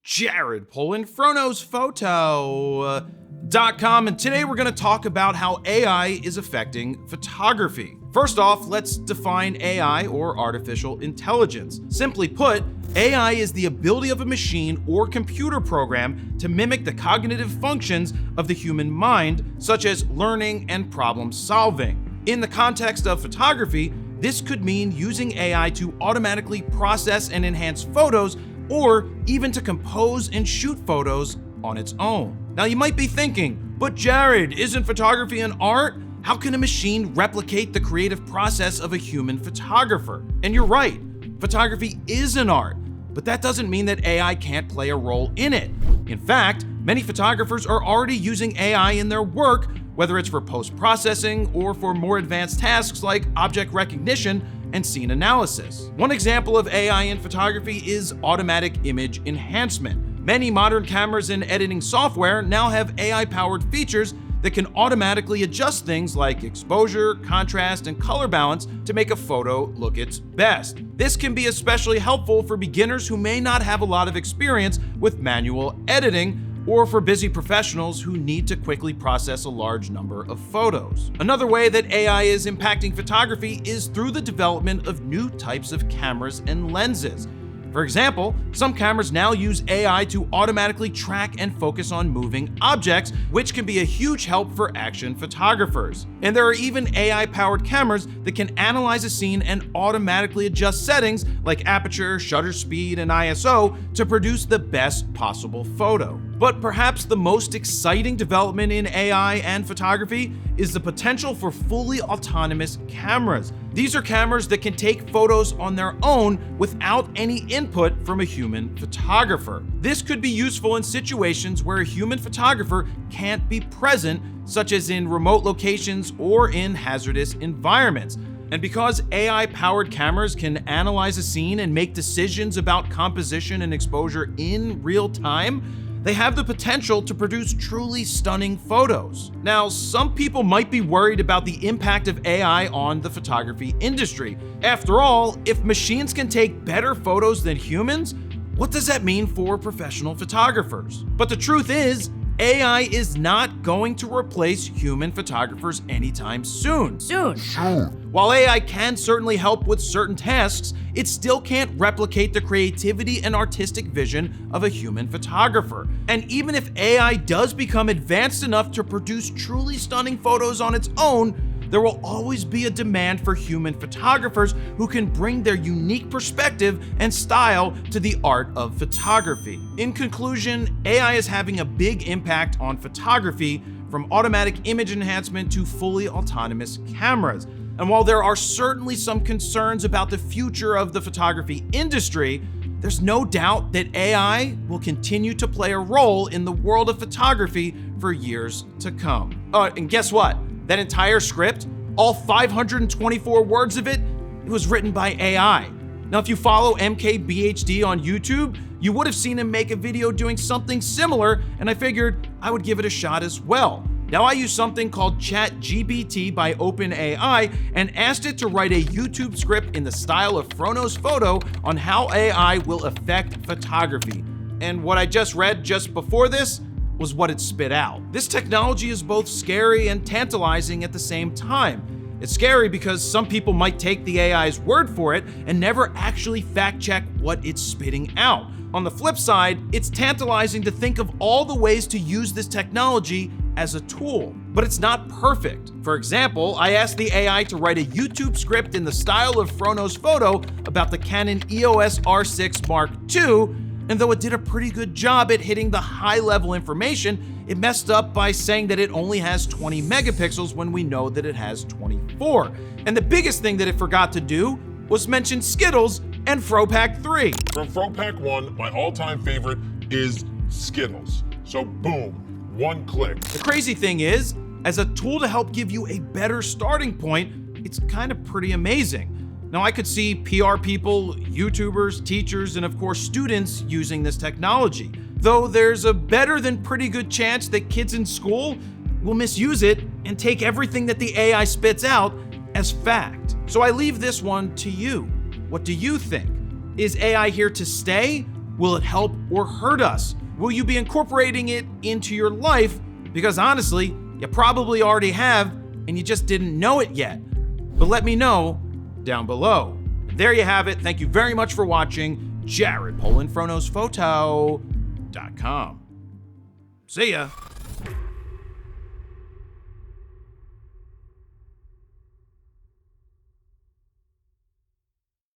Jared Polin, FroKnowsPhoto.com, and today we're going to talk about how AI is affecting photography. First off, let's define AI, or artificial intelligence. Simply put, AI is the ability of a machine or computer program to mimic the cognitive functions of the human mind, such as learning and problem solving. In the context of photography, this could mean using AI to automatically process and enhance photos, or even to compose and shoot photos on its own. Now you might be thinking, but Jared, isn't photography an art? How can a machine replicate the creative process of a human photographer? And you're right, photography is an art, but that doesn't mean that AI can't play a role in it. In fact, many photographers are already using AI in their work, whether it's for post-processing or for more advanced tasks like object recognition and scene analysis. One example of AI in photography is automatic image enhancement. Many modern cameras and editing software now have AI-powered features that can automatically adjust things like exposure, contrast, and color balance to make a photo look its best. This can be especially helpful for beginners who may not have a lot of experience with manual editing, or for busy professionals who need to quickly process a large number of photos. Another way that AI is impacting photography is through the development of new types of cameras and lenses. For example, some cameras now use AI to automatically track and focus on moving objects, which can be a huge help for action photographers. And there are even AI-powered cameras that can analyze a scene and automatically adjust settings like aperture, shutter speed, and ISO to produce the best possible photo. But perhaps the most exciting development in AI and photography is the potential for fully autonomous cameras. These are cameras that can take photos on their own without any input from a human photographer. This could be useful in situations where a human photographer can't be present, such as in remote locations or in hazardous environments. And because AI-powered cameras can analyze a scene and make decisions about composition and exposure in real time, they have the potential to produce truly stunning photos. Now, some people might be worried about the impact of AI on the photography industry. After all, if machines can take better photos than humans, what does that mean for professional photographers? But the truth is, AI is not going to replace human photographers anytime soon. While AI can certainly help with certain tasks, it still can't replicate the creativity and artistic vision of a human photographer. And even if AI does become advanced enough to produce truly stunning photos on its own, there will always be a demand for human photographers who can bring their unique perspective and style to the art of photography. In conclusion, AI is having a big impact on photography, from automatic image enhancement to fully autonomous cameras. And while there are certainly some concerns about the future of the photography industry, there's no doubt that AI will continue to play a role in the world of photography for years to come. And guess what? That entire script, all 524 words of it, it was written by AI. Now, if you follow MKBHD on YouTube, you would have seen him make a video doing something similar, and I figured I would give it a shot as well. Now, I use something called ChatGPT by OpenAI and asked it to write a YouTube script in the style of FroKnowsPhoto on how AI will affect photography. And what I just read just before this was what it spit out. This technology is both scary and tantalizing at the same time. It's scary because some people might take the AI's word for it and never actually fact check what it's spitting out. On the flip side, it's tantalizing to think of all the ways to use this technology as a tool, but it's not perfect. For example, I asked the AI to write a YouTube script in the style of FroKnowsPhoto about the Canon EOS R6 Mark II, and though it did a pretty good job at hitting the high-level information, it messed up by saying that it only has 20 megapixels when we know that it has 24. And the biggest thing that it forgot to do was mention Skittles and FroPak 3. From FroPak 1, my all-time favorite is Skittles. So boom, one click. The crazy thing is, as a tool to help give you a better starting point, it's kind of pretty amazing. Now, I could see PR people, YouTubers, teachers, and of course students using this technology, though there's a better than pretty good chance that kids in school will misuse it and take everything that the AI spits out as fact. So I leave this one to you. What do you think? Is AI here to stay, Will it help or hurt us? Will you be incorporating it into your life? Because honestly, you probably already have, and you just didn't know it yet. But let me know down below. There you have it. Thank you very much for watching. Jared, Polin, FroKnowsPhoto.com. See ya.